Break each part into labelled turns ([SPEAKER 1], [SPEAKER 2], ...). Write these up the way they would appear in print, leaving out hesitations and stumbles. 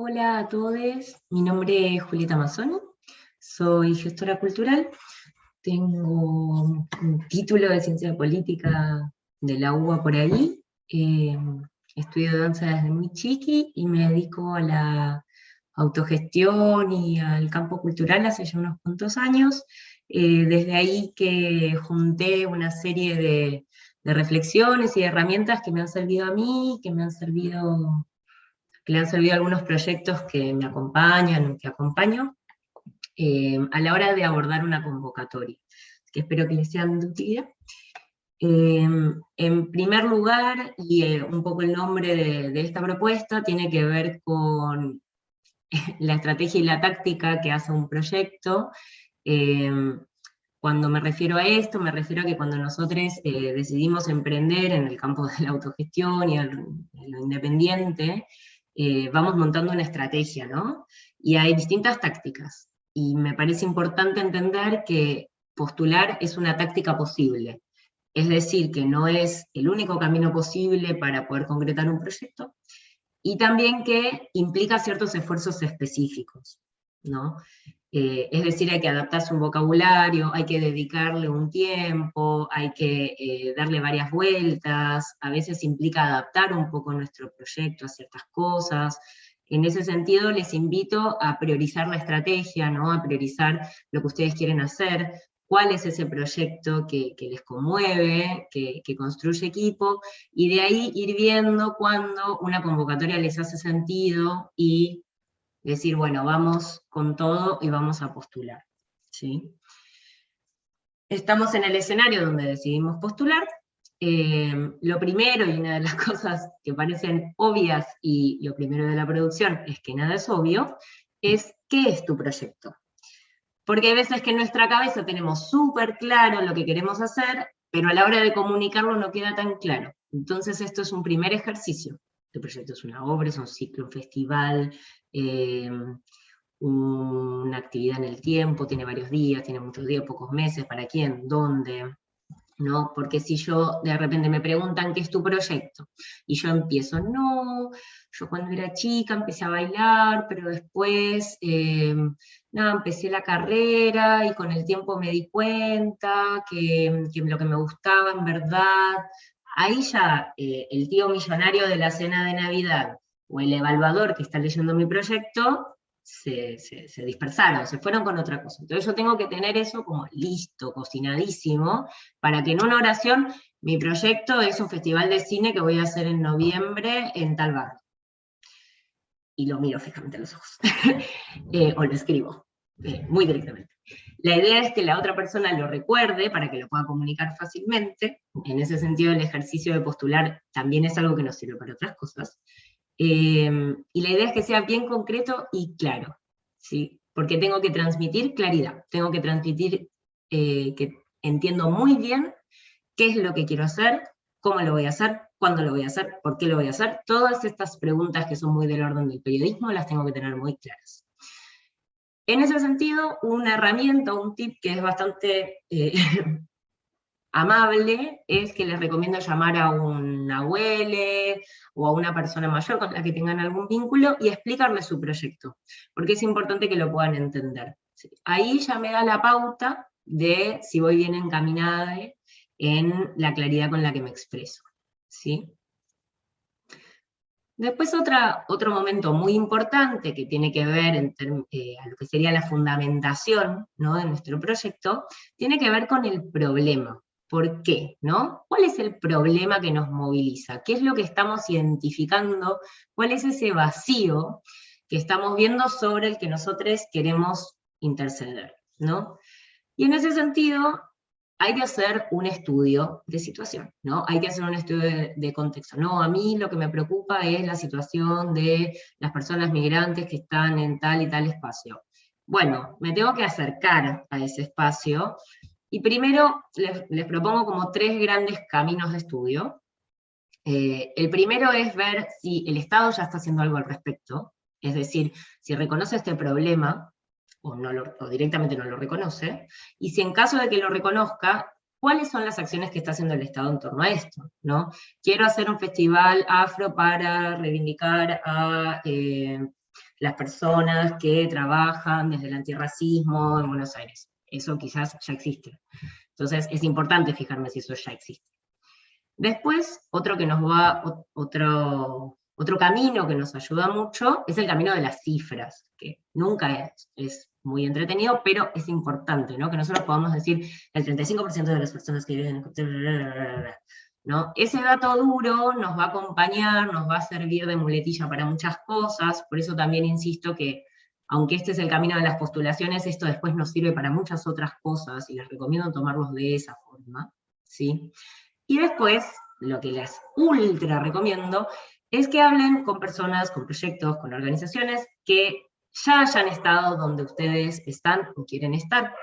[SPEAKER 1] Hola a todos, mi nombre es Julieta Mazzoni, soy gestora cultural, tengo un título de ciencia política de la UBA por ahí, estudio danza desde muy chiqui y me dedico a la autogestión y al campo cultural hace ya unos cuantos años, desde ahí que junté una serie de reflexiones y de herramientas que me han servido a mí, que le han servido algunos proyectos que me acompañan, que acompaño, a la hora de abordar una convocatoria, que espero que les sean de utilidad. En primer lugar, y un poco el nombre de esta propuesta, tiene que ver con la estrategia y la táctica que hace un proyecto. Eh, Cuando me refiero a esto, me refiero a que cuando nosotros decidimos emprender en el campo de la autogestión y en lo independiente, vamos montando una estrategia, ¿no? Y hay distintas tácticas. Y me parece importante entender que postular es una táctica posible. Es decir, que no es el único camino posible para poder concretar un proyecto, y también que implica ciertos esfuerzos específicos, ¿no? Es decir, hay que adaptarse un vocabulario, hay que dedicarle un tiempo, hay que darle varias vueltas, a veces implica adaptar un poco nuestro proyecto a ciertas cosas. En ese sentido, les invito a priorizar la estrategia, ¿no? A priorizar lo que ustedes quieren hacer, cuál es ese proyecto que les conmueve, que construye equipo, y de ahí ir viendo cuándo una convocatoria les hace sentido y decir, bueno, vamos con todo y vamos a postular, ¿sí? Estamos en el escenario donde decidimos postular. Lo primero, y una de las cosas que parecen obvias, y lo primero de la producción es que nada es obvio, es ¿qué es tu proyecto? Porque hay veces que en nuestra cabeza tenemos súper claro lo que queremos hacer, pero a la hora de comunicarlo no queda tan claro. Entonces esto es un primer ejercicio. Tu proyecto es una obra, es un ciclo, un festival, eh, una actividad en el tiempo, tiene varios días, tiene muchos días, pocos meses, ¿para quién? ¿Dónde? ¿No? Porque si yo de repente me preguntan qué es tu proyecto, y yo empiezo, no, yo cuando era chica empecé a bailar, pero después, nada, empecé la carrera y con el tiempo me di cuenta que lo que me gustaba en verdad, ahí ya el tío millonario de la cena de Navidad o el evaluador que está leyendo mi proyecto se dispersaron, se fueron con otra cosa. Entonces yo tengo que tener eso como listo, cocinadísimo, para que en una oración, mi proyecto es un festival de cine que voy a hacer en noviembre en tal barrio. Y lo miro fijamente a los ojos. O lo escribo, muy directamente. La idea es que la otra persona lo recuerde para que lo pueda comunicar fácilmente. En ese sentido, el ejercicio de postular también es algo que nos sirve para otras cosas. Y la idea es que sea bien concreto y claro, ¿sí? Porque tengo que transmitir claridad, tengo que transmitir que entiendo muy bien qué es lo que quiero hacer, cómo lo voy a hacer, cuándo lo voy a hacer, por qué lo voy a hacer. Todas estas preguntas que son muy del orden del periodismo las tengo que tener muy claras. En ese sentido, una herramienta, un tip que es bastante amable, es que les recomiendo llamar a un abuelo o a una persona mayor con la que tengan algún vínculo y explicarles su proyecto, porque es importante que lo puedan entender. Ahí ya me da la pauta de si voy bien encaminada en la claridad con la que me expreso, ¿sí? Después otro momento muy importante que tiene que ver a lo que sería la fundamentación, ¿no?, de nuestro proyecto, tiene que ver con el problema. ¿Por qué? ¿No? ¿Cuál es el problema que nos moviliza? ¿Qué es lo que estamos identificando? ¿Cuál es ese vacío que estamos viendo sobre el que nosotros queremos interceder, ¿no? Y en ese sentido, hay que hacer un estudio de situación, ¿no? Hay que hacer un estudio de contexto. No, a mí lo que me preocupa es la situación de las personas migrantes que están en tal y tal espacio. Bueno, me tengo que acercar a ese espacio, y primero les propongo como tres grandes caminos de estudio. El primero es ver si el Estado ya está haciendo algo al respecto, es decir, si reconoce este problema, o directamente no lo reconoce, y si en caso de que lo reconozca, ¿cuáles son las acciones que está haciendo el Estado en torno a esto? ¿No? Quiero hacer un festival afro para reivindicar a las personas que trabajan desde el antirracismo en Buenos Aires. Eso quizás ya existe. Entonces es importante fijarme si eso ya existe. Después, otro camino que nos ayuda mucho es el camino de las cifras, que nunca es muy entretenido, pero es importante, ¿no? Que nosotros podamos decir el 35% de las personas que viven en... ¿no? Ese dato duro nos va a acompañar, nos va a servir de muletilla para muchas cosas, por eso también insisto que, aunque este es el camino de las postulaciones, esto después nos sirve para muchas otras cosas, y les recomiendo tomarlos de esa forma, ¿sí? Y después, lo que les ultra recomiendo, es que hablen con personas, con proyectos, con organizaciones que ya hayan estado donde ustedes están o quieren estar,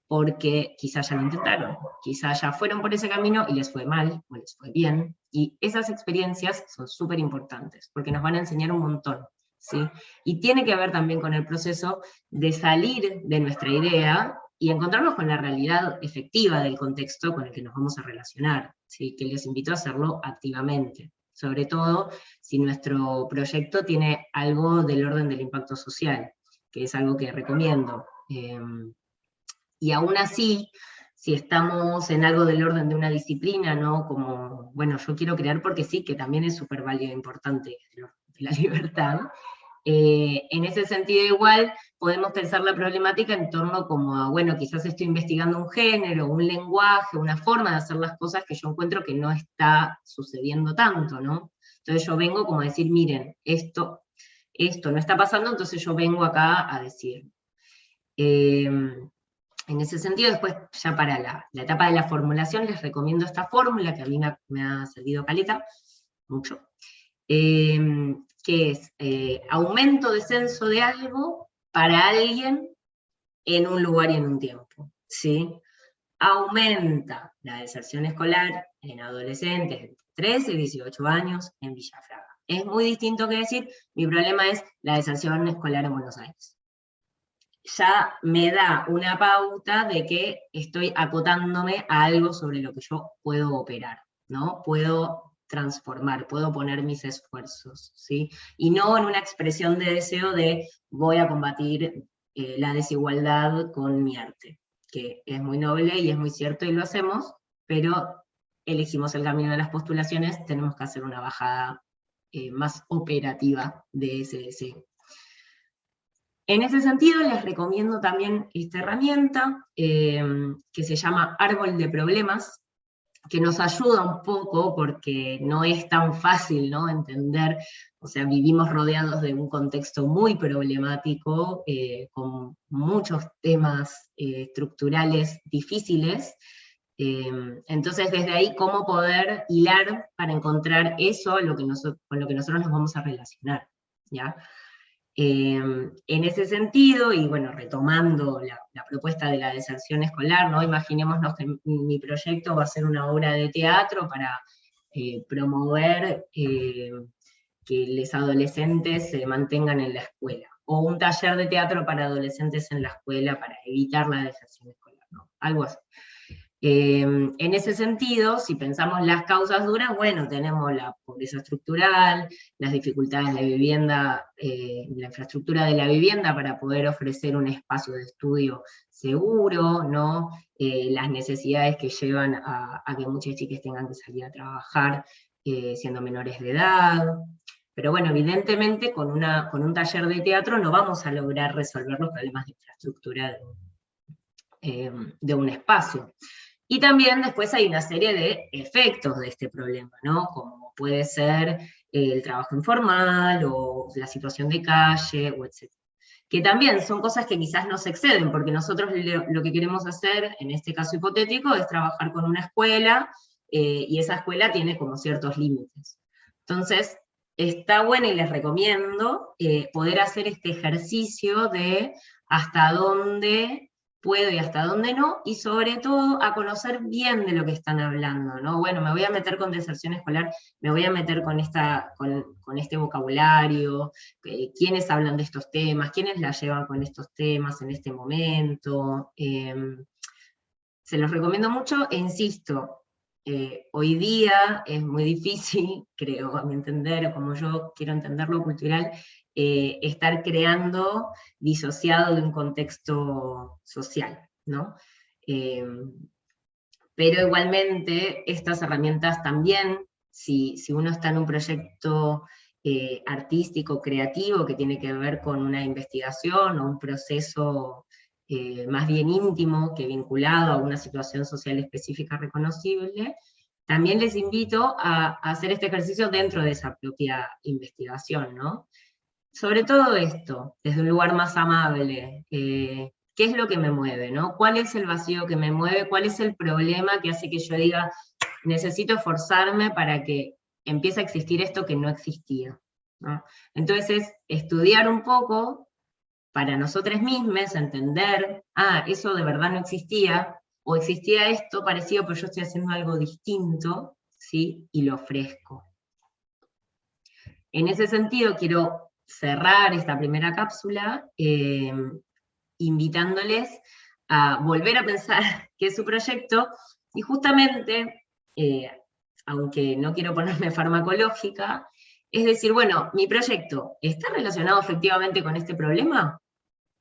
[SPEAKER 1] porque quizás ya lo intentaron, quizás ya fueron por ese camino y les fue mal, o les fue bien, y esas experiencias son súper importantes, porque nos van a enseñar un montón, ¿sí? Y tiene que ver también con el proceso de salir de nuestra idea y encontrarnos con la realidad efectiva del contexto con el que nos vamos a relacionar, ¿sí? Que les invito a hacerlo activamente, sobre todo si nuestro proyecto tiene algo del orden del impacto social, que es algo que recomiendo. Y aún así, si estamos en algo del orden de una disciplina, ¿no? Como, bueno, yo quiero crear porque sí, que también es súper válido e importante la libertad. En ese sentido igual podemos pensar la problemática en torno como a, bueno, quizás estoy investigando un género, un lenguaje, una forma de hacer las cosas que yo encuentro que no está sucediendo tanto, ¿no? Entonces yo vengo como a decir, miren, esto no está pasando, entonces yo vengo acá a decir. En ese sentido, después, ya para la etapa de la formulación, les recomiendo esta fórmula que a mí me ha servido caleta, mucho, que es aumento de censo de algo para alguien en un lugar y en un tiempo, ¿sí? Aumenta la deserción escolar en adolescentes entre 13 y 18 años en Villa Fraga. Es muy distinto que decir, mi problema es la deserción escolar en Buenos Aires. Ya me da una pauta de que estoy acotándome a algo sobre lo que yo puedo operar, ¿no? Puedo transformar, puedo poner mis esfuerzos, ¿sí? Y no en una expresión de deseo de voy a combatir la desigualdad con mi arte, que es muy noble y es muy cierto y lo hacemos, pero elegimos el camino de las postulaciones, tenemos que hacer una bajada más operativa de ese deseo. En ese sentido, les recomiendo también esta herramienta que se llama Árbol de Problemas, que nos ayuda un poco porque no es tan fácil, ¿no? Entender, o sea, vivimos rodeados de un contexto muy problemático, con muchos temas estructurales difíciles. Entonces, desde ahí, cómo poder hilar para encontrar eso con lo que nosotros nos vamos a relacionar, ¿ya? En ese sentido, y bueno, retomando la propuesta de la deserción escolar, ¿no? Imaginémonos que mi proyecto va a ser una obra de teatro para promover que los adolescentes se mantengan en la escuela, o un taller de teatro para adolescentes en la escuela para evitar la deserción escolar, ¿no? Algo así. En ese sentido, si pensamos las causas duras, bueno, tenemos la pobreza estructural, las dificultades de vivienda, la infraestructura de la vivienda para poder ofrecer un espacio de estudio seguro, ¿no? Las necesidades que llevan a que muchas chicas tengan que salir a trabajar siendo menores de edad. Pero bueno, evidentemente con un taller de teatro no vamos a lograr resolver los problemas de infraestructura de un espacio. Y también después hay una serie de efectos de este problema, ¿no? Como puede ser el trabajo informal, o la situación de calle, o etc. Que también son cosas que quizás nos exceden, porque nosotros lo que queremos hacer, en este caso hipotético, es trabajar con una escuela, y esa escuela tiene como ciertos límites. Entonces, está bueno y les recomiendo poder hacer este ejercicio de hasta dónde puedo y hasta dónde no, y sobre todo a conocer bien de lo que están hablando, ¿no? Bueno, me voy a meter con deserción escolar, me voy a meter con este vocabulario, quiénes hablan de estos temas, quiénes la llevan con estos temas en este momento. Se los recomiendo mucho e insisto, hoy día es muy difícil, creo, a mi entender, o como yo quiero entenderlo cultural, estar creando disociado de un contexto social, ¿no? Pero igualmente estas herramientas también, si uno está en un proyecto artístico, creativo, que tiene que ver con una investigación o un proceso más bien íntimo que vinculado a una situación social específica reconocible, también les invito a hacer este ejercicio dentro de esa propia investigación, ¿no? Sobre todo esto, desde un lugar más amable, ¿qué es lo que me mueve, ¿no? ¿Cuál es el vacío que me mueve? ¿Cuál es el problema que hace que yo diga, necesito esforzarme para que empiece a existir esto que no existía, ¿no? Entonces, estudiar un poco para nosotros mismos, entender, eso de verdad no existía, o existía esto parecido, pero yo estoy haciendo algo distinto, ¿sí? Y lo ofrezco. En ese sentido, quiero cerrar esta primera cápsula invitándoles a volver a pensar qué es su proyecto, y justamente, aunque no quiero ponerme farmacológica, es decir, bueno, mi proyecto, ¿está relacionado efectivamente con este problema?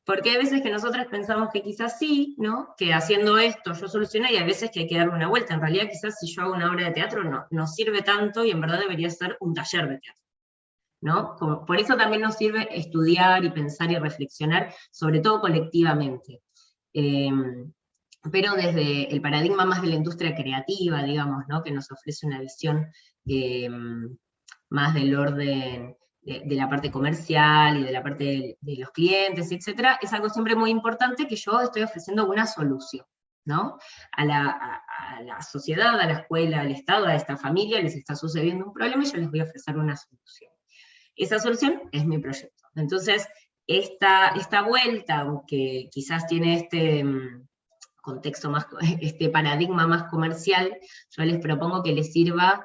[SPEAKER 1] Porque hay veces que nosotros pensamos que quizás sí, ¿no? Que haciendo esto yo solucioné, y hay veces que hay que darle una vuelta. En realidad quizás si yo hago una obra de teatro no sirve tanto, y en verdad debería ser un taller de teatro, ¿no? Por eso también nos sirve estudiar y pensar y reflexionar, sobre todo colectivamente. Pero desde el paradigma más de la industria creativa, digamos, ¿no? Que nos ofrece una visión más del orden de la parte comercial y de la parte de los clientes, etcétera, es algo siempre muy importante, que yo estoy ofreciendo una solución, ¿no? A la sociedad, a la escuela, al Estado, a esta familia les está sucediendo un problema, y yo les voy a ofrecer una solución. Esa solución es mi proyecto. Entonces, esta vuelta, aunque quizás tiene este contexto más, este paradigma más comercial, yo les propongo que les sirva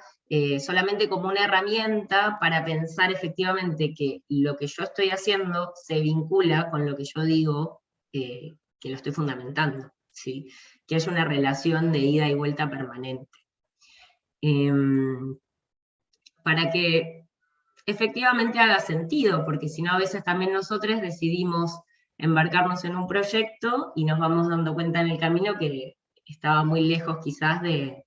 [SPEAKER 1] solamente como una herramienta para pensar efectivamente que lo que yo estoy haciendo se vincula con lo que yo digo, que lo estoy fundamentando, ¿sí? Que haya una relación de ida y vuelta permanente. Para que efectivamente haga sentido, porque si no a veces también nosotros decidimos embarcarnos en un proyecto y nos vamos dando cuenta en el camino que estaba muy lejos quizás de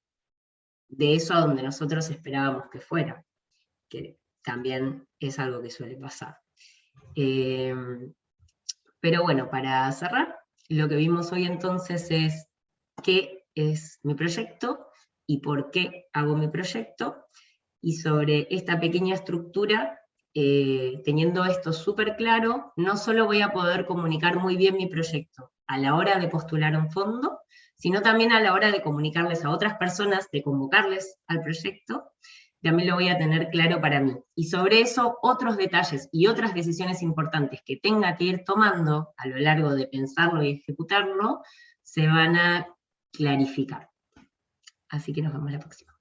[SPEAKER 1] eso a donde nosotros esperábamos que fuera, que también es algo que suele pasar. Pero bueno, para cerrar, lo que vimos hoy entonces es qué es mi proyecto y por qué hago mi proyecto, y sobre esta pequeña estructura, teniendo esto súper claro, no solo voy a poder comunicar muy bien mi proyecto a la hora de postular un fondo, sino también a la hora de comunicarles a otras personas, de convocarles al proyecto, también lo voy a tener claro para mí. Y sobre eso, otros detalles y otras decisiones importantes que tenga que ir tomando a lo largo de pensarlo y ejecutarlo, se van a clarificar. Así que nos vemos la próxima.